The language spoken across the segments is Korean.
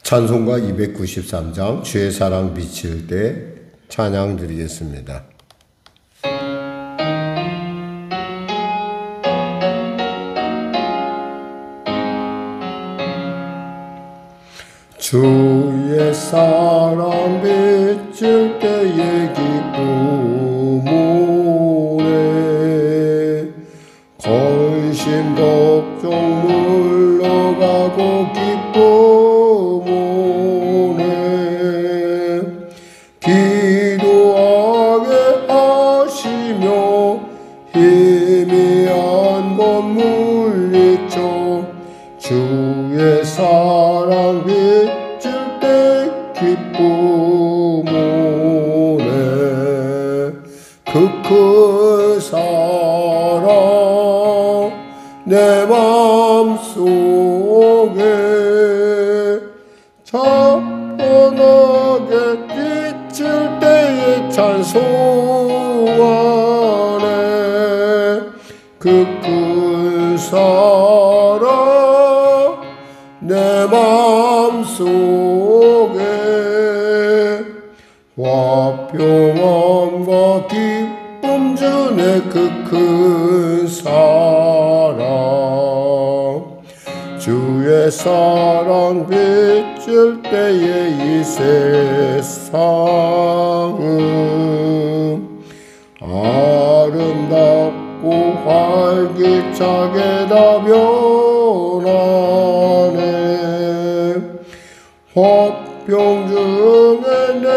찬송가 293장 주의 사랑 비칠 때 찬양 드리겠습니다. 주의 사랑 비칠 때의 기쁨 오래 근심 걱정 물러가고 기쁨 오래 기도하게 하시며 희미한 것 물리쳐 주의 사랑 비칠 때 기쁨 오래 그 큰 사랑 내 맘속에 찬란하게 비칠 때의 찬송하네 그 큰 사랑 내 맘속에 화평함과 기쁨 주네 그 큰 사랑 주의 사랑 비칠 때의 이 세상은 아름답고 활기차게 다 변하네 화평 중에 내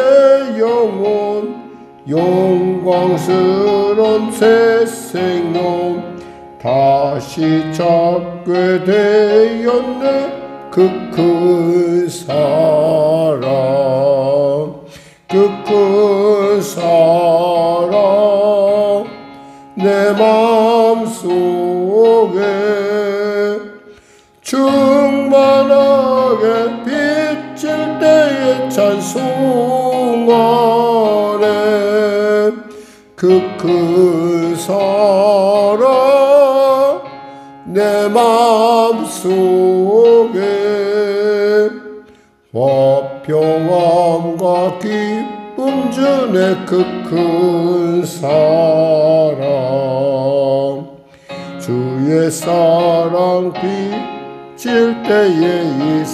영혼 영광스런 새 생명 다시 찾게 되었네 그 큰 사랑 그 큰 사랑 내 맘속에 충만하게 비칠 때의 찬송하네 그 큰 사랑 내 맘속에 화평함과 기쁨 주네 그 큰 사랑 주의 사랑 비칠 때의 이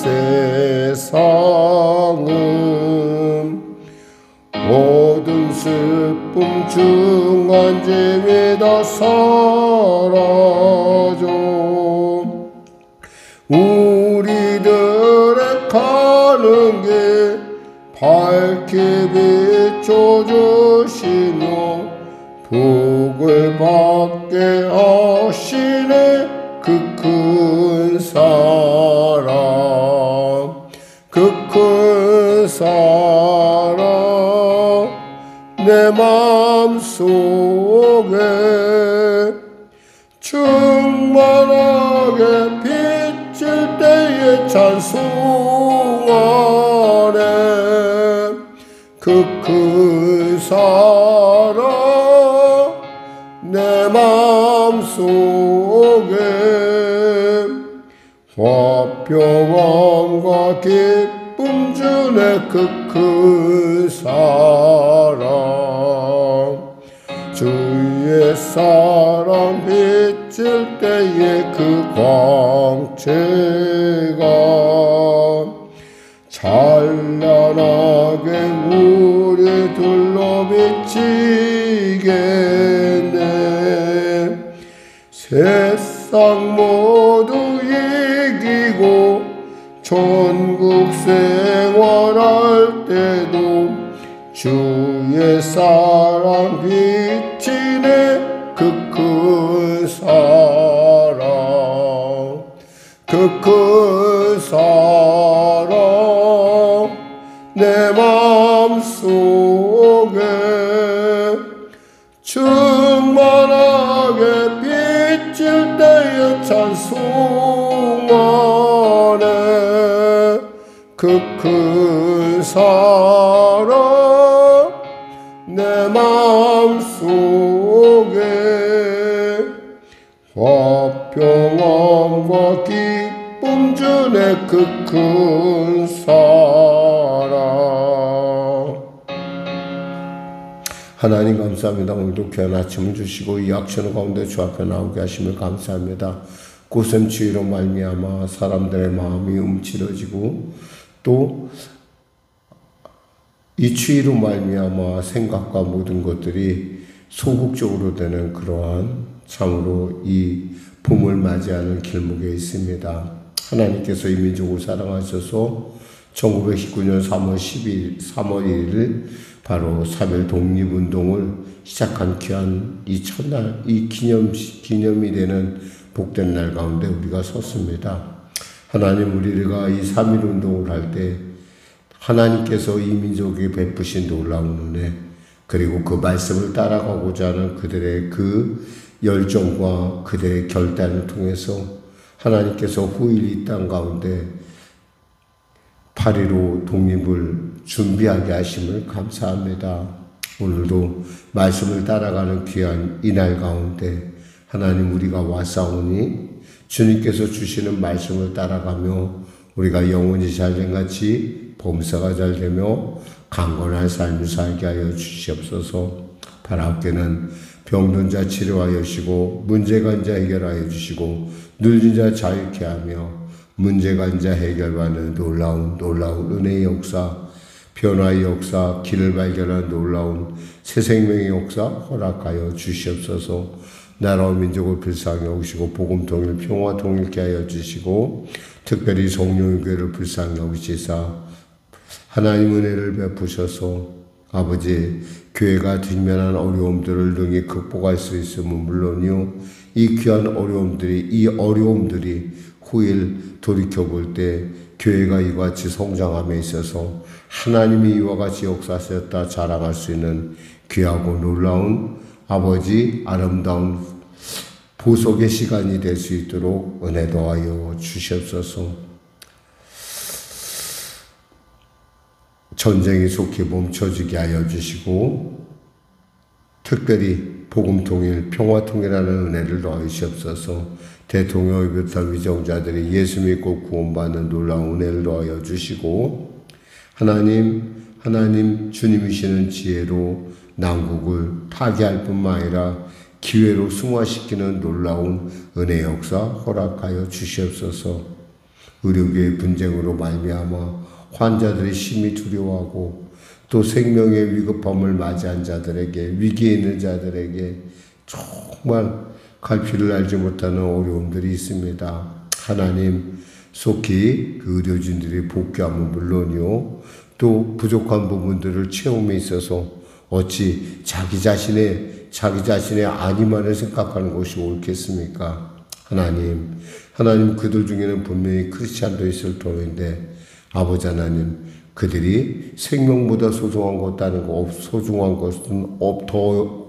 세상은 모든 슬픔 중한짐이 다 사라져 우리들의 가는 길 밝게 비춰주시며 복을 받게 하시네 그 큰 사랑 그 큰 사랑 내 맘속에 충만하게 비칠 때의 찬송하네 그 큰 사랑 내 맘속에 화평함과 기쁨 주네 그 큰 사랑 주의 사랑 비칠 때의 그 광채가 찬란하게 우리 둘러 비치겠네 세상 모두 이기고 천국 생활할 때도 주의 사랑 비치네 그 큰 사랑 그 큰 사랑 내 맘속에 충만하게 비칠 때의 찬송하네 그 큰 사랑 내 맘속에 화평함과 기쁨 뿜주네 그 큰 사랑. 하나님 감사합니다. 오늘도 귀한 아침을 주시고 이 악천 가운데 주 앞에 나오게 하심을 감사합니다. 고샘추위로 말미암아 사람들의 마음이 움츠러지고 또 이 추위로 말미암아 생각과 모든 것들이 소극적으로 되는 그러한 참으로 이 봄을 맞이하는 길목에 있습니다. 하나님께서 이 민족을 사랑하셔서 1919년 3월 1일 바로 3.1 독립운동을 시작한 귀한 이 첫날, 이 기념이 되는 복된 날 가운데 우리가 섰습니다. 하나님, 우리가 이 3.1 운동을 할 때 하나님께서 이 민족에게 베푸신 놀라운 은혜, 그리고 그 말씀을 따라가고자 하는 그들의 그 열정과 그들의 결단을 통해서 하나님께서 후일 이 땅 가운데 8.15 독립을 준비하게 하심을 감사합니다. 오늘도 말씀을 따라가는 귀한 이날 가운데 하나님, 우리가 왔사오니 주님께서 주시는 말씀을 따라가며 우리가 영혼이 잘된같이 범사가 잘되며 강건한 삶을 살게 하여 주시옵소서. 바라옵게는 병든 자 치료하여 주시고 문제가 인 자 해결하여 주시고 눌린 자 자유케 하며 문제가 인 자 해결받는 놀라운 은혜의 역사, 변화의 역사, 길을 발견한 놀라운 새 생명의 역사 허락하여 주시옵소서. 나라와 민족을 불쌍히 여기시고 복음 통일 평화 통일케 하여 주시고 특별히 성령의 교회를 불쌍히 여기시사 하나님 은혜를 베푸셔서 아버지, 교회가 직면한 어려움들을 능히 극복할 수 있음은 물론이요, 이 귀한 어려움들이 후일 돌이켜볼 때 교회가 이와 같이 성장함에 있어서 하나님이 이와 같이 역사하셨다 자랑할 수 있는 귀하고 놀라운 아버지, 아름다운 보석의 시간이 될 수 있도록 은혜 더하여 주시옵소서. 전쟁이 속히 멈춰지게 하여 주시고 특별히 복음 통일, 평화 통일하는 은혜를 더하여 주시옵소서. 대통령을 비롯한 위정자들이 예수 믿고 구원받는 놀라운 은혜를 더하여 주시고 하나님 주님이시는 지혜로 난국을 타개할 뿐만 아니라 기회로 승화시키는 놀라운 은혜 역사 허락하여 주시옵소서. 의료계의 분쟁으로 말미암아 환자들이 심히 두려워하고 또 생명의 위급함을 맞이한 자들에게, 위기에 있는 자들에게 정말 갈피를 알지 못하는 어려움들이 있습니다. 하나님, 속히 그 의료진들이 복귀하면 물론이요, 또 부족한 부분들을 채움에 있어서 어찌 자기 자신의 아니만을 생각하는 것이 옳겠습니까? 하나님 그들 중에는 분명히 크리스찬도 있을 터인데 아버지 하나님, 그들이 생명보다 소중한 것은 더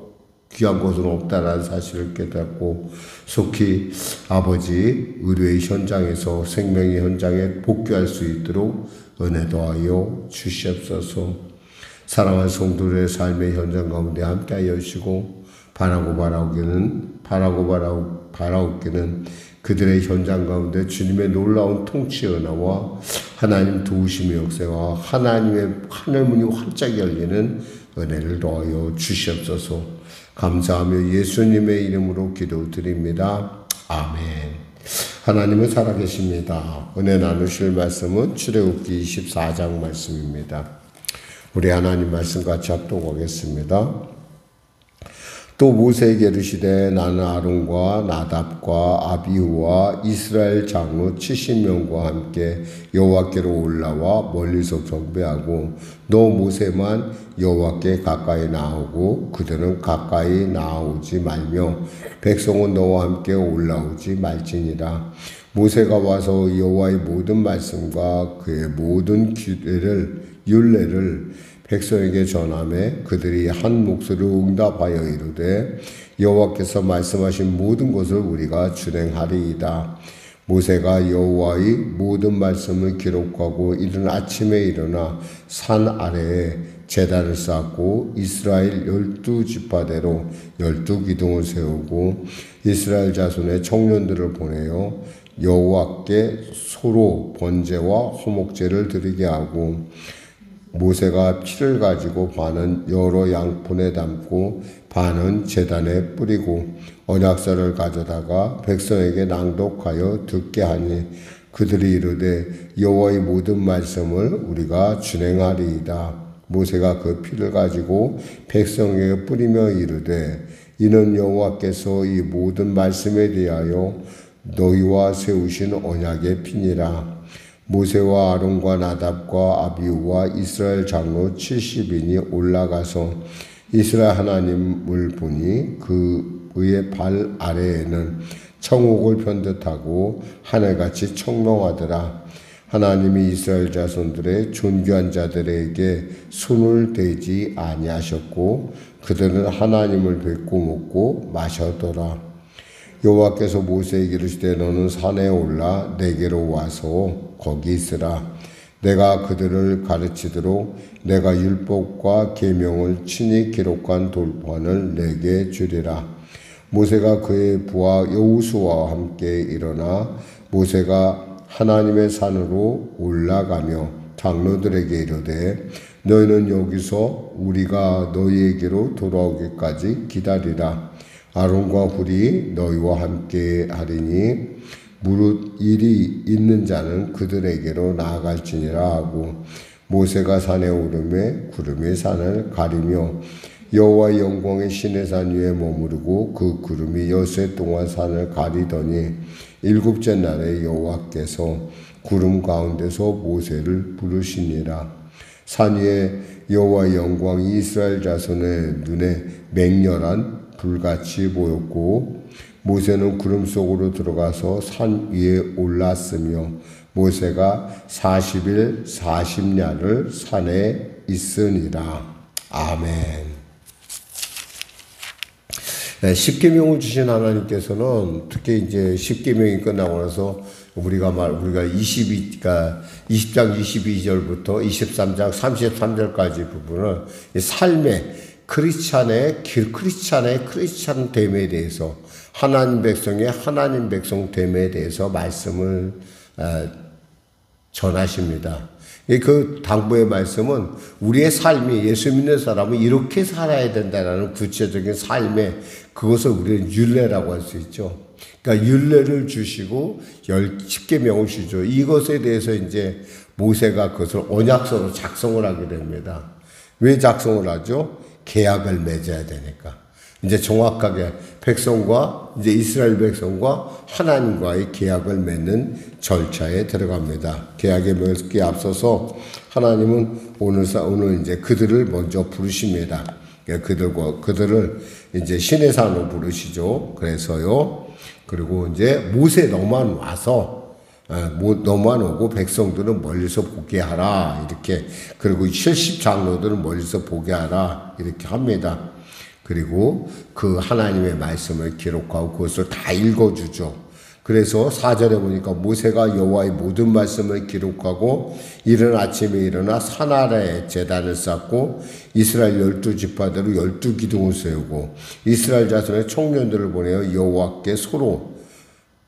귀한 것은 없다라는 사실을 깨닫고 속히 아버지 의료의 현장에서 생명의 현장에 복귀할 수 있도록 은혜 더하여 주시옵소서. 사랑하는 성도들의 삶의 현장 가운데 함께하여 주시고 바라옵기는 그들의 현장 가운데 주님의 놀라운 통치의 은혜와 하나님 도우심의 역사와 하나님의 하늘문이 활짝 열리는 은혜를 더하여 주시옵소서. 감사하며 예수님의 이름으로 기도드립니다. 아멘. 하나님은 살아계십니다. 은혜 나누실 말씀은 출애굽기 24장 말씀입니다. 우리 하나님 말씀 같이 합독하겠습니다. 또 모세에게 이르시되 나는 아론과 나답과 아비후와 이스라엘 장로 70명과 함께 여호와께로 올라와 멀리서 경배하고 너 모세만 여호와께 가까이 나오고 그들은 가까이 나오지 말며 백성은 너와 함께 올라오지 말지니라. 모세가 와서 여호와의 모든 말씀과 그의 모든 율례를 백성에게 전하매 그들이 한 목소리로 응답하여 이르되 여호와께서 말씀하신 모든 것을 우리가 준행하리이다. 모세가 여호와의 모든 말씀을 기록하고 이른 아침에 일어나 산 아래에 제단을 쌓고 이스라엘 12지파대로 12기둥을 세우고 이스라엘 자손의 청년들을 보내어 여호와께 소로 번제와 화목제를 드리게 하고 모세가 피를 가지고 반은 여러 양푼에 담고 반은 제단에 뿌리고 언약서를 가져다가 백성에게 낭독하여 듣게 하니 그들이 이르되 여호와의 모든 말씀을 우리가 준행하리이다. 모세가 그 피를 가지고 백성에게 뿌리며 이르되 이는 여호와께서 이 모든 말씀에 대하여 너희와 세우신 언약의 피니라. 모세와 아론과 나답과 아비후와 이스라엘 장로 70인이 올라가서 이스라엘 하나님을 보니 그의 발 아래에는 청옥을 편듯하고 하늘같이 청명하더라. 하나님이 이스라엘 자손들의 존귀한 자들에게 손을 대지 아니하셨고 그들은 하나님을 뵙고 먹고 마셨더라. 여호와께서 모세에게 이르시되 너는 산에 올라 내게로 와서 거기 있으라. 내가 그들을 가르치도록 내가 율법과 계명을 친히 기록한 돌판을 내게 주리라. 모세가 그의 부하 여호수아와 함께 일어나 모세가 하나님의 산으로 올라가며 장로들에게 이르되 너희는 여기서 우리가 너희에게로 돌아오기까지 기다리라. 아론과 훌이 너희와 함께 하리니 무릇 일이 있는 자는 그들에게로 나아갈지니라 하고 모세가 산에 오르매 구름이 산을 가리며 여호와의 영광의 시내산 위에 머무르고 그 구름이 엿새 동안 산을 가리더니 일곱째 날에 여호와께서 구름 가운데서 모세를 부르시니라. 산 위에 여호와의 영광이 이스라엘 자손의 눈에 맹렬한 불같이 보였고 모세는 구름 속으로 들어가서 산 위에 올랐으며 모세가 40일 40야를 산에 있으니라. 아멘. 네, 십계명을 주신 하나님께서는 특히 이제 십계명이 끝나고 나서 우리가 20장 22절부터 23장 33절까지 부분을 삶의 크리스찬 됨에 대해서 하나님 백성의 하나님 백성 됨에 대해서 말씀을 전하십니다. 그 당부의 말씀은 우리의 삶이 예수 믿는 사람은 이렇게 살아야 된다는 구체적인 삶의 그것을 우리는 율례라고 할 수 있죠. 그러니까 율례를 주시고 10계명을 주죠. 이것에 대해서 이제 모세가 그것을 언약서로 작성을 하게 됩니다. 왜 작성을 하죠? 계약을 맺어야 되니까. 이제 정확하게 백성과 이제 이스라엘 백성과 하나님과의 계약을 맺는 절차에 들어갑니다. 계약에 맺기에 앞서서 하나님은 오늘 이제 그들을 먼저 부르십니다. 그들을 이제 시내산으로 부르시죠. 그래서요. 그리고 이제 모세 너만 와서 너만 오고 백성들은 멀리서 보게 하라. 이렇게. 그리고 70장로들은 멀리서 보게 하라. 이렇게 합니다. 그리고 그 하나님의 말씀을 기록하고 그것을 다 읽어주죠. 그래서 4절에 보니까 모세가 여호와의 모든 말씀을 기록하고 이른 아침에 일어나 산 아래에 제단을 쌓고 이스라엘 12지파대로 12기둥을 세우고 이스라엘 자손의 청년들을 보내어 여호와께 소로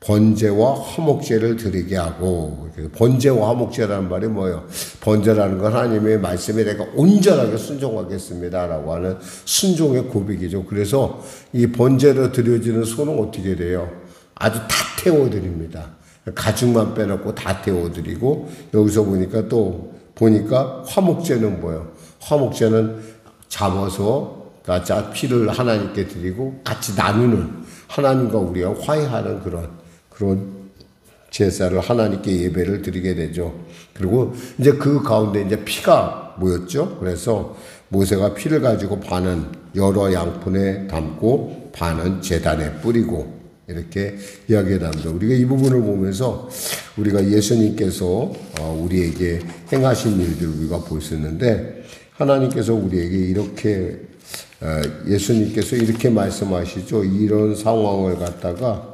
번제와 화목제를 드리게 하고, 번제와 화목제라는 말이 뭐예요? 번제라는 건 하나님의 말씀에 내가 온전하게 순종하겠습니다 라고 하는 순종의 고백이죠. 그래서 이 번제로 드려지는 소는 어떻게 돼요? 아주 다 태워드립니다. 가죽만 빼놓고 다 태워드리고, 여기서 보니까 화목제는 뭐예요? 화목제는 잡아서 피를 하나님께 드리고 같이 나누는, 하나님과 우리가 화해하는 그런 제사를 하나님께 예배를 드리게 되죠. 그리고 이제 그 가운데 이제 피가 모였죠. 그래서 모세가 피를 가지고 반은 여러 양푼에 담고 반은 제단에 뿌리고 이렇게 이야기를 합니다. 우리가 이 부분을 보면서 우리가 예수님께서 우리에게 행하신 일들을 우리가 볼 수 있는데 하나님께서 우리에게 이렇게 예수님께서 이렇게 말씀하시죠. 이런 상황을 갖다가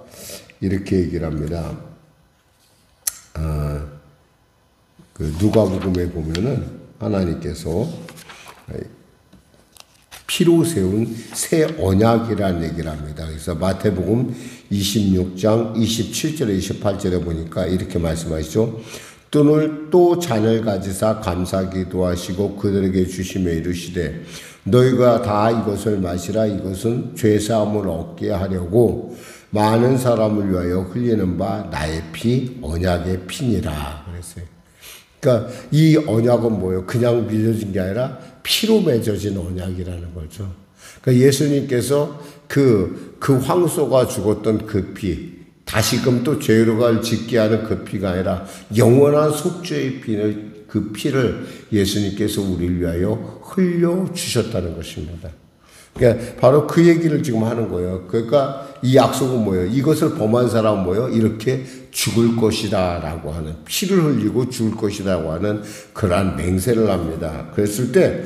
이렇게 얘기를 합니다. 그 누가복음에 보면은 하나님께서 피로 세운 새 언약이라는 얘기를 합니다. 그래서 마태복음 26장 27절에 28절에 보니까 이렇게 말씀하시죠. 또 잔을 가지사 감사 기도하시고 그들에게 주시며 이르시되 너희가 다 이것을 마시라. 이것은 죄사함을 얻게 하려고 많은 사람을 위하여 흘리는 바 나의 피 언약의 피니라 그랬어요. 그러니까 이 언약은 뭐예요? 그냥 빚어진 게 아니라 피로 맺어진 언약이라는 거죠. 그러니까 예수님께서 그 황소가 죽었던 그 피, 다시금 또 죄를 짓게 하는 그 피가 아니라 영원한 속죄의 피를, 그 피를 예수님께서 우리를 위하여 흘려주셨다는 것입니다. 그러니까 바로 그 얘기를 지금 하는 거예요. 그러니까 이 약속은 뭐예요? 이것을 범한 사람은 뭐예요? 이렇게 죽을 것이다 라고 하는, 피를 흘리고 죽을 것이다 라고 하는 그러한 맹세를 합니다. 그랬을 때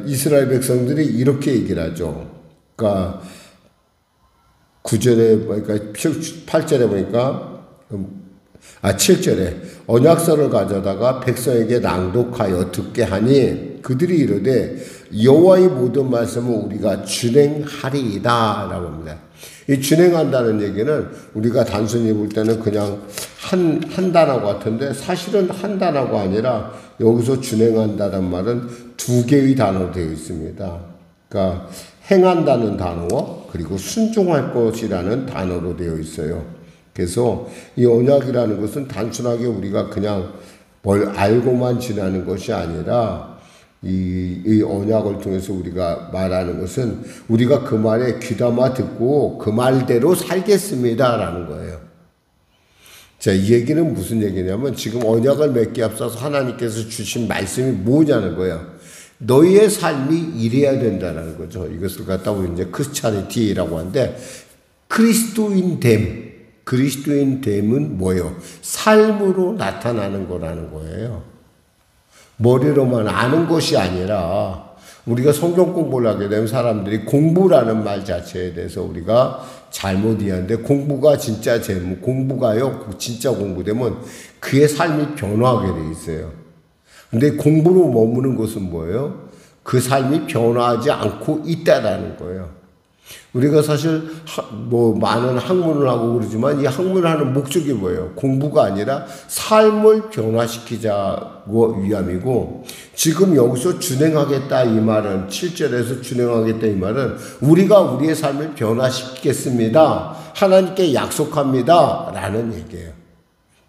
이스라엘 백성들이 이렇게 얘기를 하죠. 그러니까 9절에 보니까 8절에 보니까 7절에 언약서를 가져다가 백성에게 낭독하여 듣게 하니 그들이 이르되 여호와의 모든 말씀을 우리가 준행하리이다 라고 합니다. 이 준행한다는 얘기는 우리가 단순히 볼 때는 그냥 한 단어가 같은데 사실은 한 단어가 아니라 여기서 준행한다는 말은 두 개의 단어로 되어 있습니다. 그러니까 행한다는 단어와 그리고 순종할 것이라는 단어로 되어 있어요. 그래서 이 언약이라는 것은 단순하게 우리가 그냥 뭘 알고만 지나는 것이 아니라 이 언약을 통해서 우리가 말하는 것은 우리가 그 말에 귀담아 듣고 그 말대로 살겠습니다라는 거예요. 자, 이 얘기는 무슨 얘기냐면 지금 언약을 맺기 앞서서 하나님께서 주신 말씀이 뭐냐는 거예요. 너희의 삶이 이래야 된다는 거죠. 이것을 갖다가 이제 크리스찬리티라고 하는데 그리스도인됨은 뭐예요? 삶으로 나타나는 거라는 거예요. 머리로만 아는 것이 아니라 우리가 성경 공부를 하게 되면 사람들이 공부라는 말 자체에 대해서 우리가 잘못 이해하는데 공부가 진짜 공부가요 진짜 공부되면 그의 삶이 변화하게 돼 있어요. 근데 공부로 머무는 것은 뭐예요? 그 삶이 변화하지 않고 있다라는 거예요. 우리가 사실 많은 학문을 하고 그러지만 이 학문을 하는 목적이 뭐예요? 공부가 아니라 삶을 변화시키자고 위함이고 지금 여기서 준행하겠다 이 말은 7절에서 준행하겠다 이 말은 우리가 우리의 삶을 변화시키겠습니다. 하나님께 약속합니다. 라는 얘기예요.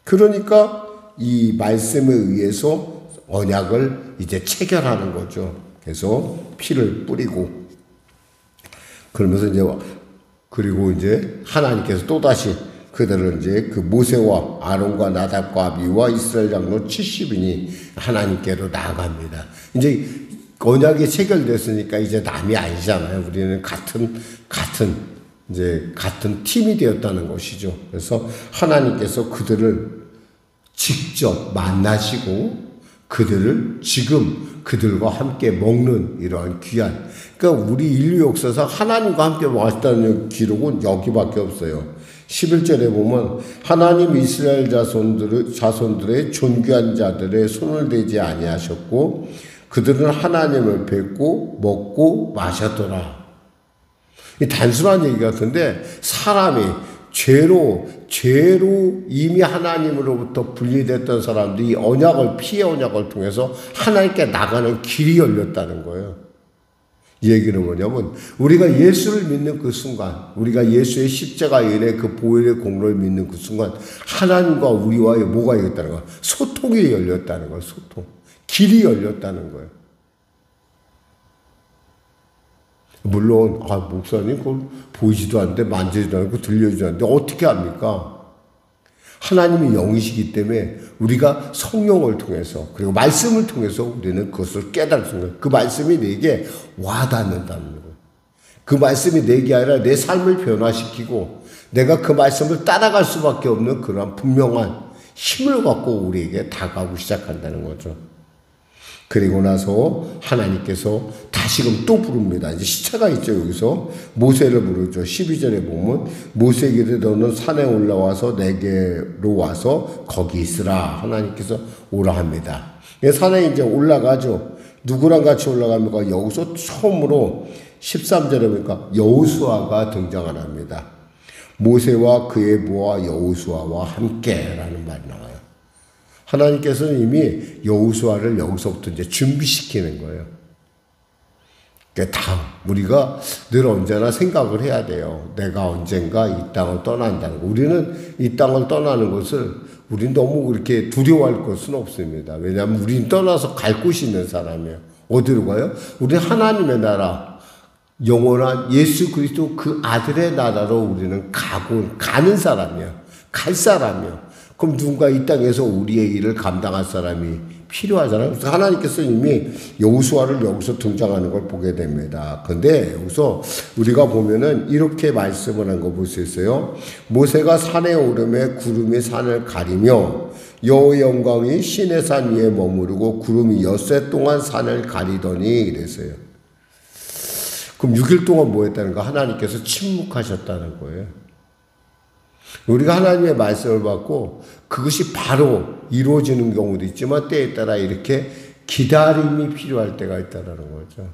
그러니까 이 말씀에 의해서 언약을 이제 체결하는 거죠. 그래서 피를 뿌리고 그러면서 이제 그리고 이제 하나님께서 또다시 그들을 이제 그 모세와 아론과 나답과 아비와 이스라엘 장로 70인이 하나님께로 나아갑니다. 이제 언약이 체결됐으니까 이제 남이 아니잖아요. 우리는 같은 팀이 되었다는 것이죠. 그래서 하나님께서 그들을 직접 만나시고 그들을 지금 그들과 함께 먹는 이러한 귀한, 그러니까 우리 인류 역사상 하나님과 함께 왔다는 기록은 여기밖에 없어요. 11절에 보면 하나님 이스라엘 자손들의 존귀한 자들의 손을 대지 아니하셨고 그들은 하나님을 뵙고 먹고 마셨더라. 단순한 얘기 같은데 사람이 죄로 이미 하나님으로부터 분리됐던 사람들이 피의 언약을 통해서 하나님께 나가는 길이 열렸다는 거예요. 이 얘기는 뭐냐면 우리가 예수를 믿는 그 순간, 우리가 예수의 십자가의 은혜 그 보혈의 공로를 믿는 그 순간 하나님과 우리와의 뭐가 열렸다는 거예요? 소통이 열렸다는 거예요. 소통. 길이 열렸다는 거예요. 물론 목사님 그걸 보이지도 않는데 만지지도 않고 들려지도 않는데 어떻게 합니까? 하나님이 영이시기 때문에 우리가 성령을 통해서 그리고 말씀을 통해서 우리는 그것을 깨달을 수 있는 거예요. 그 말씀이 내게 와닿는다는 거예요. 그 말씀이 내게 아니라 내 삶을 변화시키고 내가 그 말씀을 따라갈 수밖에 없는 그러한 분명한 힘을 갖고 우리에게 다가오기 시작한다는 거죠. 그리고 나서 하나님께서 다시금 또 부릅니다. 이제 시차가 있죠. 여기서 모세를 부르죠. 12절에 보면 모세에게 너는 산에 올라와서 내게로 와서 거기 있으라. 하나님께서 오라 합니다. 산에 이제 올라가죠. 누구랑 같이 올라갑니까? 여기서 처음으로 13절에 보니까 여호수아가 등장을 합니다. 모세와 그의 부하 여호수아와 함께라는 말이 나와요. 하나님께서는 이미 여호수아를 여기서부터 이제 준비시키는 거예요. 그러니까 다음 우리가 늘 언제나 생각을 해야 돼요. 내가 언젠가 이 땅을 떠난다는 거. 우리는 이 땅을 떠나는 것을 우리는 너무 그렇게 두려워할 것은 없습니다. 왜냐하면 우리는 떠나서 갈 곳이 있는 사람이에요. 어디로 가요? 우리는 하나님의 나라, 영원한 예수 그리스도 그 아들의 나라로 우리는 가는 사람이에요. 갈 사람이에요. 그럼 누군가 이 땅에서 우리의 일을 감당할 사람이 필요하잖아요. 그래서 하나님께서 이미 여호수아를 여기서 등장하는 걸 보게 됩니다. 근데 여기서 우리가 보면은 이렇게 말씀을 한 거 볼 수 있어요. 모세가 산에 오르매 구름이 산을 가리며 여호와의 영광이 시내 산 위에 머무르고 구름이 엿새 동안 산을 가리더니 이랬어요. 그럼 6일 동안 뭐 했다는가? 하나님께서 침묵하셨다는 거예요. 우리가 하나님의 말씀을 받고 그것이 바로 이루어지는 경우도 있지만 때에 따라 이렇게 기다림이 필요할 때가 있다는 거죠.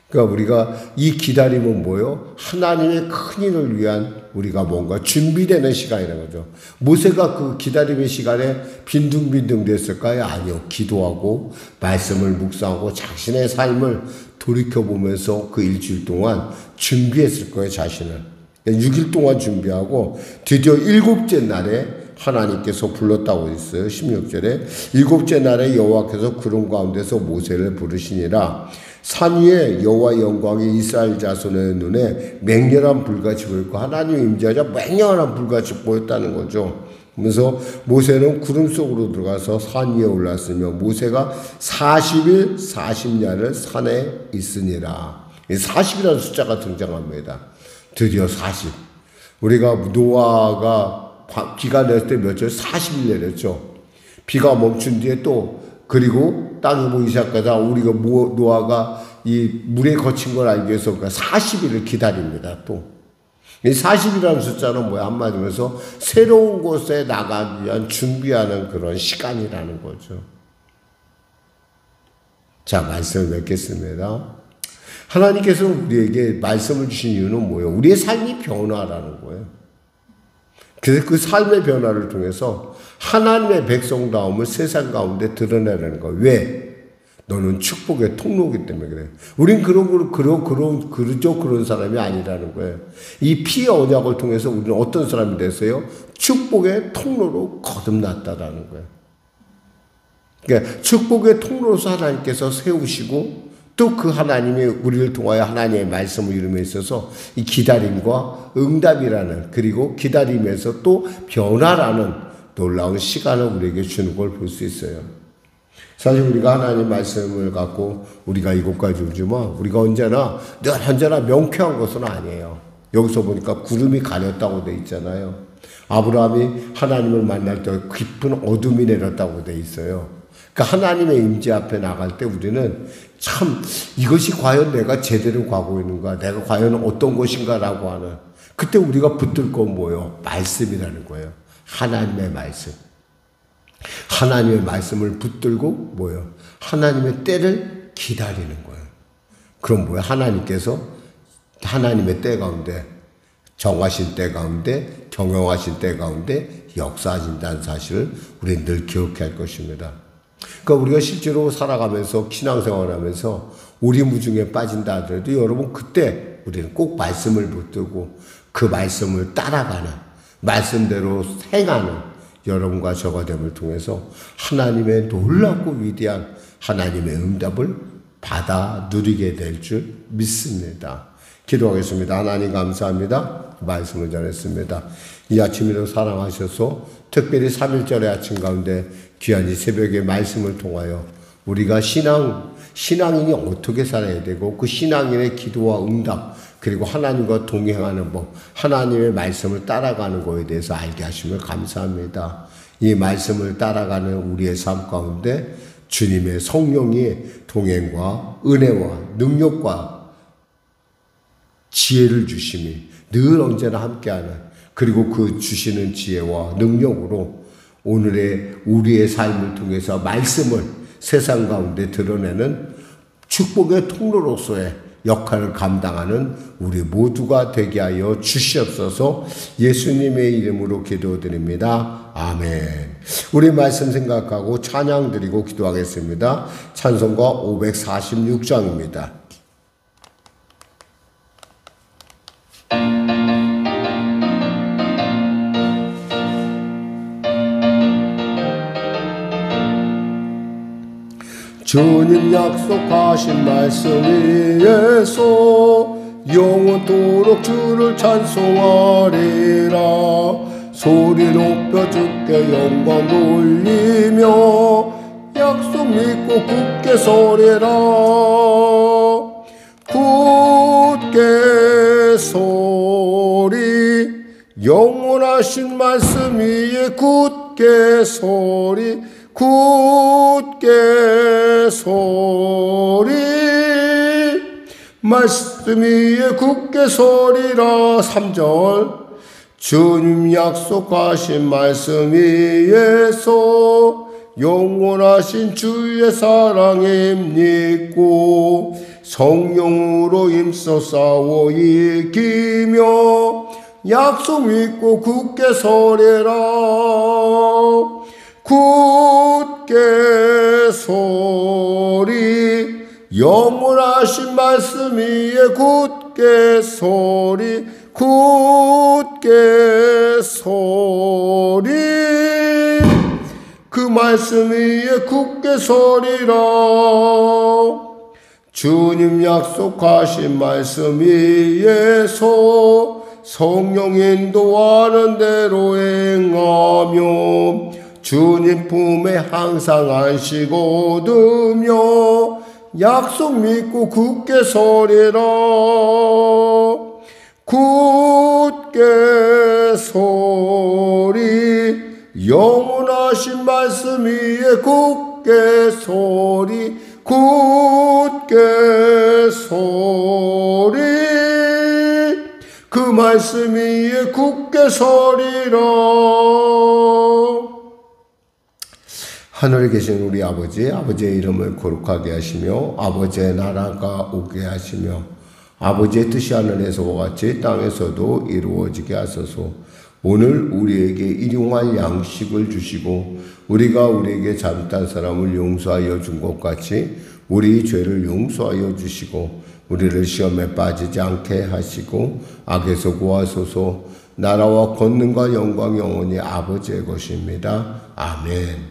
그러니까 우리가 이 기다림은 뭐예요? 하나님의 큰 일을 위한 우리가 뭔가 준비되는 시간이라는 거죠. 모세가 그 기다림의 시간에 빈둥빈둥 됐을까요? 아니요. 기도하고 말씀을 묵상하고 자신의 삶을 돌이켜보면서 그 일주일 동안 준비했을 거예요. 자신을. 6일 동안 준비하고 드디어 7째 날에 하나님께서 불렀다고 했어요. 16절에 7째 날에 여호와께서 구름 가운데서 모세를 부르시니라. 산 위에 여호와의 영광이 이스라엘 자손의 눈에 맹렬한 불같이 보였고 하나님의 임재하자 맹렬한 불같이 보였다는 거죠. 그래서 모세는 구름 속으로 들어가서 산 위에 올랐으며 모세가 40일 40야를 산에 있으니라. 40이라는 숫자가 등장합니다. 드디어 40. 우리가 노아가 비가 내릴 때 몇 절? 40일 내렸죠. 비가 멈춘 뒤에 또 그리고 땅이 보이기 시작하다 우리가 노아가 이 물에 거친 걸 알기 위해서 40일을 기다립니다. 또 이 40이라는 숫자는 뭐야? 한마디로 해서 새로운 곳에 나가기 위한 준비하는 그런 시간이라는 거죠. 자, 말씀을 맺겠습니다. 하나님께서 우리에게 말씀을 주신 이유는 뭐예요? 우리의 삶이 변화라는 거예요. 그래서 그 삶의 변화를 통해서 하나님의 백성다움을 세상 가운데 드러내라는 거예요. 왜? 너는 축복의 통로이기 때문에 그래요. 우린 그런 사람이 아니라는 거예요. 이 피의 언약을 통해서 우리는 어떤 사람이 됐어요? 축복의 통로로 거듭났다라는 거예요. 그러니까 축복의 통로로서 하나님께서 세우시고 또 그 하나님이 우리를 통하여 하나님의 말씀을 이루며 있어서 이 기다림과 응답이라는 그리고 기다림에서 또 변화라는 놀라운 시간을 우리에게 주는 걸 볼 수 있어요. 사실 우리가 하나님 말씀을 갖고 우리가 이곳까지 오지만 우리가 언제나 명쾌한 것은 아니에요. 여기서 보니까 구름이 가렸다고 돼 있잖아요. 아브라함이 하나님을 만날 때 깊은 어둠이 내렸다고 돼 있어요. 그러니까 하나님의 임재 앞에 나갈 때 우리는 참 이것이 과연 내가 제대로 가고 있는가, 내가 과연 어떤 것인가라고 하는 그때 우리가 붙들 건 뭐예요? 말씀이라는 거예요. 하나님의 말씀. 하나님의 말씀을 붙들고 뭐예요? 하나님의 때를 기다리는 거예요. 그럼 뭐예요? 하나님께서 하나님의 때 가운데 정하신 때 가운데 경영하신 때 가운데 역사하신다는 사실을 우리는 늘 기억해야 할 것입니다. 그러니까 우리가 실제로 살아가면서 신앙생활하면서 오리무중에 빠진다 하더라도 여러분 그때 우리는 꼭 말씀을 붙들고 그 말씀을 따라가는 말씀대로 행하는 여러분과 저가 됨을 통해서 하나님의 놀랍고 위대한 하나님의 응답을 받아 누리게 될 줄 믿습니다. 기도하겠습니다. 하나님 감사합니다. 말씀을 전했습니다. 이 아침에도 사랑하셔서 특별히 3.1절의 아침 가운데 귀한 이 새벽에 말씀을 통하여 우리가 신앙인이 어떻게 살아야 되고 그 신앙인의 기도와 응답 그리고 하나님과 동행하는 법, 하나님의 말씀을 따라가는 것에 대해서 알게 하심을 감사합니다. 이 말씀을 따라가는 우리의 삶 가운데 주님의 성령의 동행과 은혜와 능력과 지혜를 주심이 늘 언제나 함께하는 그리고 그 주시는 지혜와 능력으로 오늘의 우리의 삶을 통해서 말씀을 세상 가운데 드러내는 축복의 통로로서의 역할을 감당하는 우리 모두가 되게 하여 주시옵소서. 예수님의 이름으로 기도드립니다. 아멘. 우리 말씀 생각하고 찬양 드리고 기도하겠습니다. 찬송가 546장입니다. 주님 약속하신 말씀 위에서 영원토록 주를 찬송하리라. 소리 높여 주께 영광 돌리며 약속 믿고 굳게 서리라. 굳게 서리 영원하신 말씀 위에 굳게 서리. 굳게 서리 말씀 위에 굳게 서리라. 3절 주님 약속하신 말씀 위에서 영원하신 주의 사랑에 믿고 성령으로 힘써 싸워 이기며 약속 믿고 굳게 서리라. 굳게 서리 영원하신 말씀 위에 굳게 서리. 굳게 서리 그 말씀 위에 굳게 서리라. 주님 약속하신 말씀 위에서 성령 인도하는 대로 행하며 주님 품에 항상 안식 얻으며 약속 믿고 굳게 서리라. 굳게 서리 영원하신 말씀 위에 굳게 서리. 굳게 서리 그 말씀 위에 굳게 서리라. 하늘에 계신 우리 아버지, 아버지의 이름을 거룩하게 하시며 아버지의 나라가 오게 하시며 아버지의 뜻이 하늘에서와 같이 땅에서도 이루어지게 하소서. 오늘 우리에게 일용할 양식을 주시고 우리가 우리에게 잘못한 사람을 용서하여 준 것 같이 우리 죄를 용서하여 주시고 우리를 시험에 빠지지 않게 하시고 악에서 구하소서. 나라와 권능과 영광 영원히 아버지의 것입니다. 아멘.